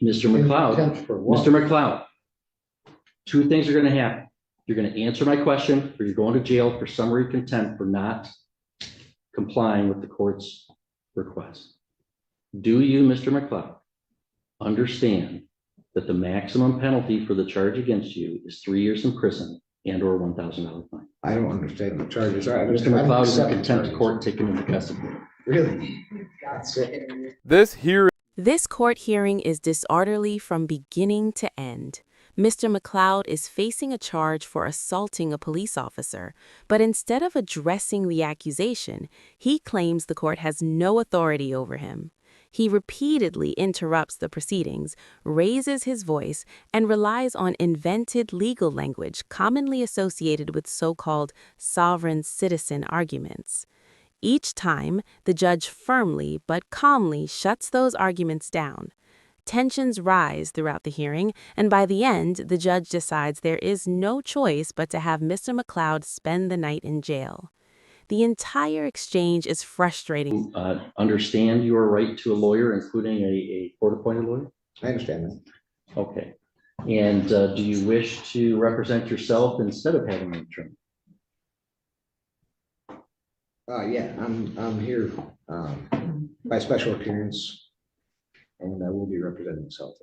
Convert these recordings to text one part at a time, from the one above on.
Mr. McLeod, Contempt for what? Mr. McLeod, two things are going to happen. You're going to answer my question, or you're going to jail for summary contempt for not complying with the court's request. Do you, Mr. McLeod, understand that the maximum penalty for the charge against you is 3 years in prison and or $1,000 fine? I don't understand the charges. Mr. McLeod is in contempt of court taken into custody. Really? This court hearing is disorderly from beginning to end. Mr. McLeod is facing a charge for assaulting a police officer, but instead of addressing the accusation, he claims the court has no authority over him. He repeatedly interrupts the proceedings, raises his voice, and relies on invented legal language commonly associated with so-called sovereign citizen arguments. Each time, the judge firmly but calmly shuts those arguments down. Tensions rise throughout the hearing, and by the end, the judge decides there is no choice but to have Mr. McLeod spend the night in jail. The entire exchange is frustrating. Understand your right to a lawyer, including a court-appointed lawyer? I understand that. Okay. And do you wish to represent yourself instead of having an attorney? Yeah, I'm here by special appearance, and I will be representing myself.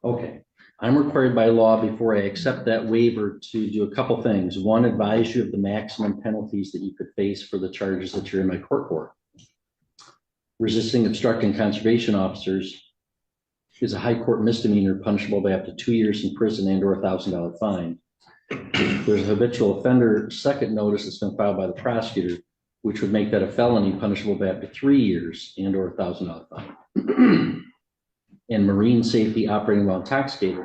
Okay. I'm required by law before I accept that waiver to do a couple things. One, advise you of the maximum penalties that you could face for the charges that you're in my court for. Resisting, obstructing conservation officers is a high court misdemeanor punishable by up to 2 years in prison and or $1,000 fine. There's a habitual offender second notice that's been filed by the prosecutor, which would make that a felony punishable by up to 3 years and or $1,000 fine. And marine safety operating while intoxicated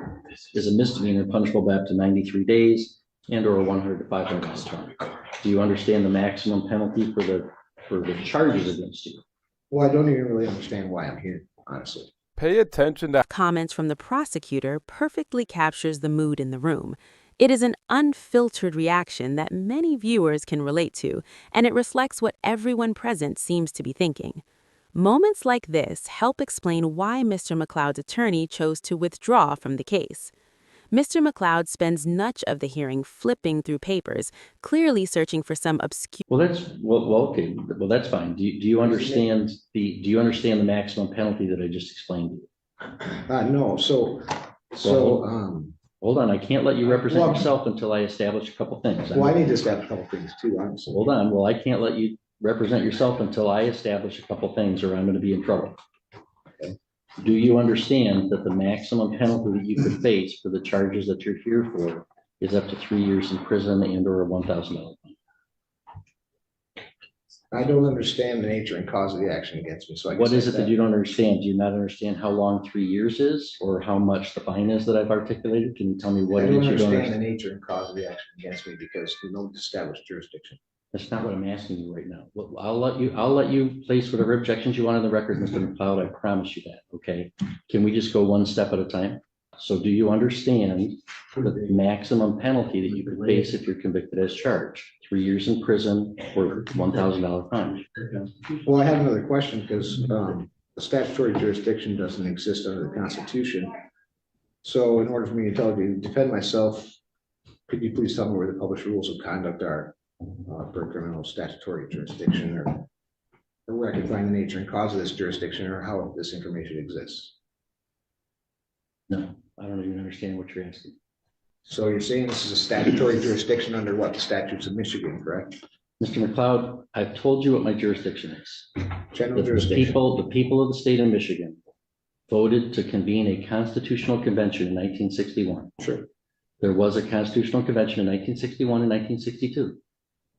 is a misdemeanor punishable by up to 93 days and or a $100 to $500 fine. Do you understand the maximum penalty for the charges against you? Well, I don't even really understand why I'm here, honestly. Pay attention to Comments from the prosecutor perfectly captures the mood in the room. It is an unfiltered reaction that many viewers can relate to, and it reflects what everyone present seems to be thinking. Moments like this help explain why Mr. McLeod's attorney chose to withdraw from the case. Mr. McLeod spends much of the hearing flipping through papers, clearly searching for some obscure. Okay. Well, that's fine. Do you understand the maximum penalty that I just explained to you? No. Hold on. I can't let you represent yourself until I establish a couple things. Well, I need to establish a couple things too, honestly. Hold on. Well, I can't let you represent yourself until I establish a couple things, or I'm going to be in trouble. Okay. Do you understand that the maximum penalty that you could face for the charges that you're here for is up to 3 years in prison and or a $1,000 fine? I don't understand the nature and cause of the action against me. So I what is it that you don't understand? Do you not understand how long 3 years is, or how much the fine is that I've articulated? Can you tell me what it is you don't understand? The nature and cause of the action against me because there's no established jurisdiction. That's not what I'm asking you right now. Well, I'll let you place whatever objections you want on the record, Mr. McLeod. I promise you that. Okay. Can we just go one step at a time? So do you understand the maximum penalty that you could face if you're convicted as charged? 3 years in prison or $1,000 fine? Well, I have another question because the statutory jurisdiction doesn't exist under the Constitution. So in order for me to defend myself, could you please tell me where the published rules of conduct are for criminal statutory jurisdiction, or where I can find the nature and cause of this jurisdiction, or how this information exists? No, I don't even understand what you're asking. So you're saying this is a statutory jurisdiction under what? The statutes of Michigan, correct? Mr. McLeod, I've told you what my jurisdiction is. General jurisdiction. The people of the state of Michigan voted to convene a constitutional convention in 1961. Sure. There was a constitutional convention in 1961 and 1962.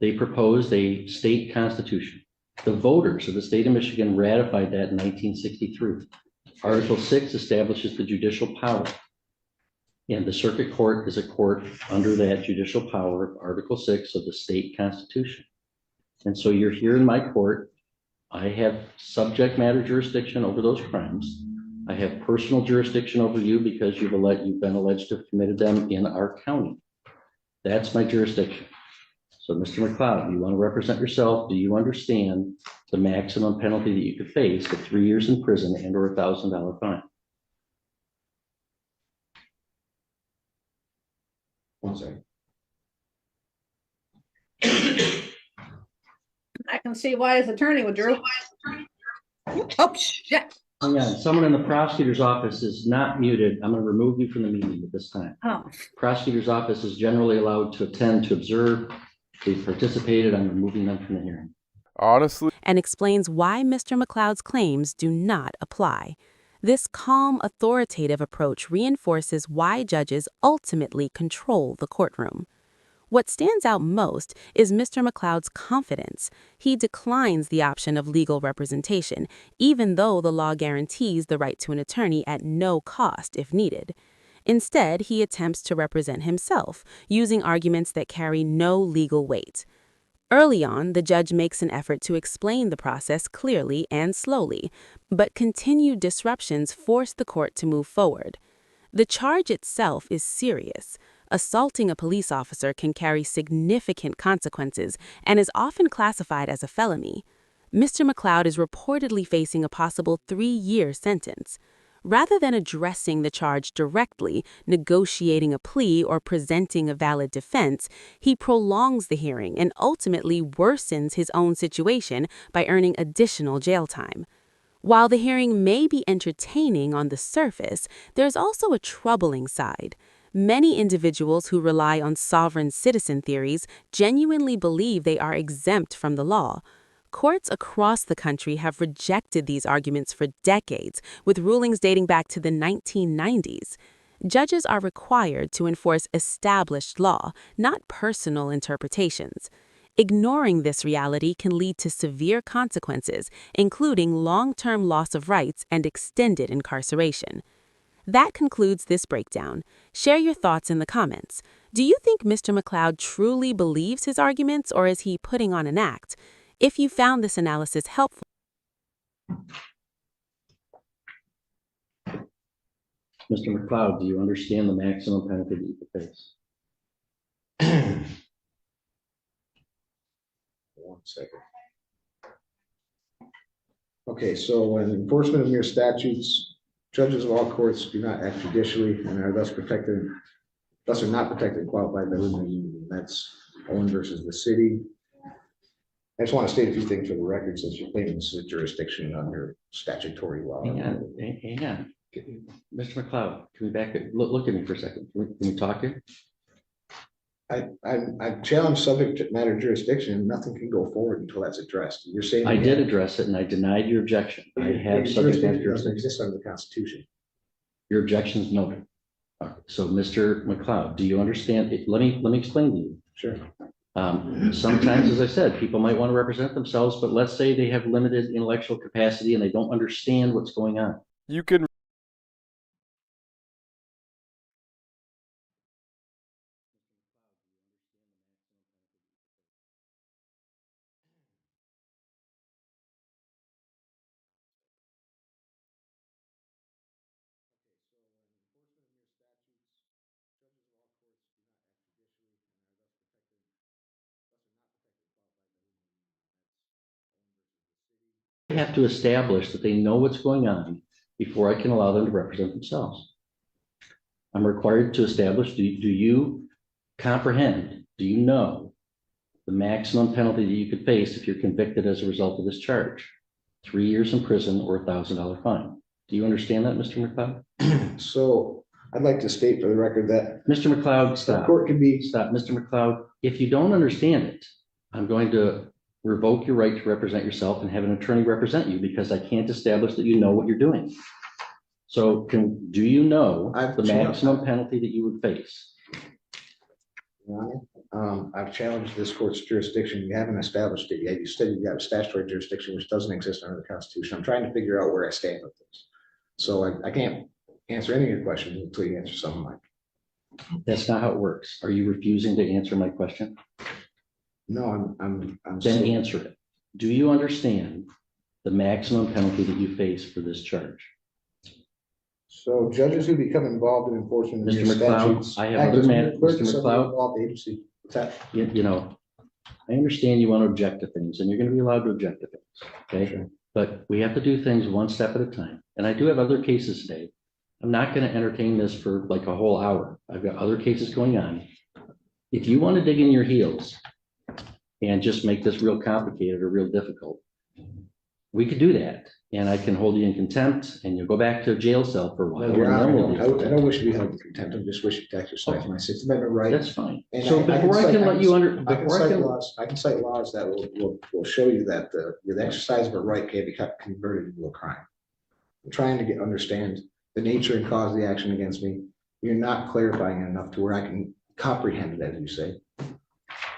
They proposed a state constitution. The voters of the state of Michigan ratified that in 1963. Article 6 establishes the judicial power. And the circuit court is a court under that judicial power of Article 6 of the state constitution. And so you're here in my court. I have subject matter jurisdiction over those crimes. I have personal jurisdiction over you because you've been alleged to have committed them in our county. That's my jurisdiction. So, Mr. McLeod, you want to represent yourself? Do you understand the maximum penalty that you could face of 3 years in prison and or $1,000 fine? One second. I can see why his attorney withdrew. Oh, shit. Hang on, someone in the prosecutor's office is not muted. I'm going to remove you from the meeting at this time. Oh, Prosecutor's office is generally allowed to attend to observe. They've participated. I'm removing them from the hearing. Honestly, and explains why Mr. McLeod's claims do not apply. This calm, authoritative approach reinforces why judges ultimately control the courtroom. What stands out most is Mr. McLeod's confidence. He declines the option of legal representation, even though the law guarantees the right to an attorney at no cost if needed. Instead, he attempts to represent himself, using arguments that carry no legal weight. Early on, the judge makes an effort to explain the process clearly and slowly, but continued disruptions force the court to move forward. The charge itself is serious. Assaulting a police officer can carry significant consequences and is often classified as a felony. Mr. McLeod is reportedly facing a possible 3-year sentence. Rather than addressing the charge directly, negotiating a plea, or presenting a valid defense, he prolongs the hearing and ultimately worsens his own situation by earning additional jail time. While the hearing may be entertaining on the surface, there's also a troubling side. Many individuals who rely on sovereign citizen theories genuinely believe they are exempt from the law. Courts across the country have rejected these arguments for decades, with rulings dating back to the 1990s. Judges are required to enforce established law, not personal interpretations. Ignoring this reality can lead to severe consequences, including long-term loss of rights and extended incarceration. That concludes this breakdown. Share your thoughts in the comments. Do you think Mr. McLeod truly believes his arguments, or is he putting on an act? If you found this analysis helpful, Mr. McLeod, do you understand the maximum penalty that you could face? One second. Okay, so in enforcement of mere statutes, judges of all courts do not act judicially and are thus are not protected and qualified by limited immunity. That's Owen versus the city. I just want to state a few things for the record, since you're claiming this is a jurisdiction under statutory law. Hang on. Mr. McLeod, can we back it? Look at me for a second. Can we talk here? I've challenged subject matter jurisdiction, and nothing can go forward until that's addressed. You're saying I did address it and I denied your objection. I have subject matter jurisdiction doesn't jurisdiction. exist under the Constitution. Your objection is noted. So, Mr. McLeod, do you understand? Let me explain to you. Sure. Sometimes, as I said, people might want to represent themselves, but let's say they have limited intellectual capacity and they don't understand what's going on. you can I have to establish that they know what's going on before I can allow them to represent themselves. I'm required to establish, do you comprehend, do you know the maximum penalty that you could face if you're convicted as a result of this charge? 3 years in prison or $1,000 fine. Do you understand that, Mr. McLeod? So I'd like to state for the record that Mr. McLeod, the stop. court can be. Stop, Mr. McLeod. If you don't understand it, I'm going to revoke your right to represent yourself and have an attorney represent you, because I can't establish that you know what you're doing. So do you know the maximum penalty that you would face? Your Honor, I've challenged this court's jurisdiction. You haven't established it yet. You said you have a statutory jurisdiction which doesn't exist under the Constitution. I'm trying to figure out where I stand with this. So I can't answer any of your questions until you answer some of mine. That's not how it works. Are you refusing to answer my question? No, I'm Then answer it. Do you understand the maximum penalty that you face for this charge? So judges who become involved in enforcement of Mr. your McLeod, statutes. I have act other as matters. clerk Mr. of some McLeod. involved agency. What's that? You know, I understand you want to object to things, and you're going to be allowed to object to things, okay? Sure. But we have to do things one step at a time. And I do have other cases today. I'm not going to entertain this for like a whole hour. I've got other cases going on. If you want to dig in your heels and just make this real complicated or real difficult, we could do that. And I can hold you in contempt and you'll go back to a jail cell for a while. No, Your and then Honor, we'll deal with I it. don't wish to be held in contempt. I just wish to exercise my Sixth Amendment right. That's fine. And So before I can let you under, I can before I cite can, laws, I can cite laws that will show you that the exercise of a right can be converted into a crime. I'm trying to understand the nature and cause of the action against me. You're not clarifying enough to where I can comprehend it, as you say.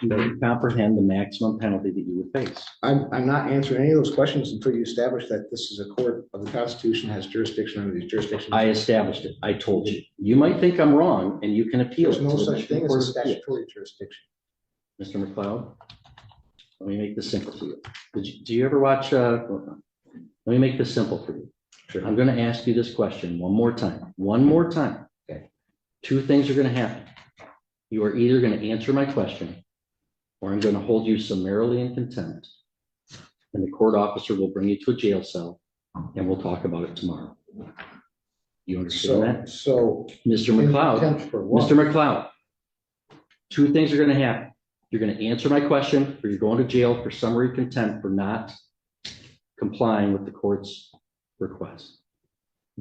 you don't comprehend the maximum penalty that you would face. I'm not answering any of those questions until you establish that this is a court of the Constitution, has jurisdiction under these jurisdictions. I established it. I told you. You might think I'm wrong and you can appeal. There's it no to the such Michigan thing as Court a of Appeals. statutory jurisdiction. Mr. McLeod, let me make this simple for you. Do you ever watch, let me make this simple for you. Sure. I'm going to ask you this question one more time. One more time. Okay. Two things are going to happen. You are either going to answer my question or I'm going to hold you summarily in contempt. And the court officer will bring you to a jail cell and we'll talk about it tomorrow. You understand that? So. Mr. in McLeod, contempt for what? Mr. McLeod, two things are going to happen. You're going to answer my question or you're going to jail for summary contempt for not complying with the court's request.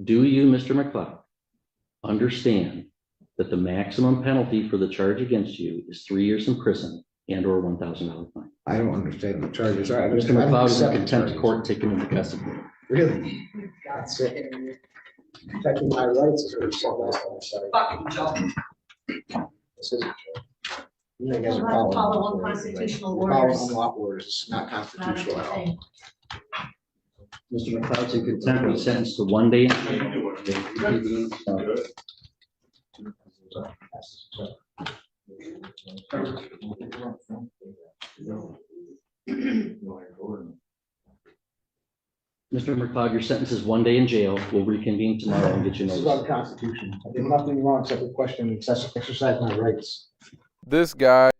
Do you, Mr. McLeod, understand that the maximum penalty for the charge against you is 3 years in prison and or $1,000 fine? I don't understand the charges. Mr. McLeod is in contempt of court, taken into custody. Really? That's it. Protecting my rights is what you said last time. Sorry. Fucking Joe. This isn't true. You guys are We'll have to following. follow unconstitutional You're following orders. unlawful orders. It's not Not a constitutional at all. thing. Mr. McLeod's in contempt, he's sentenced to 1 day. Mr. McLeod, your sentence is 1 day in jail. We'll reconvene tomorrow and get you This is about notice. the Constitution. I did nothing wrong except to question and exercise my rights. This guy.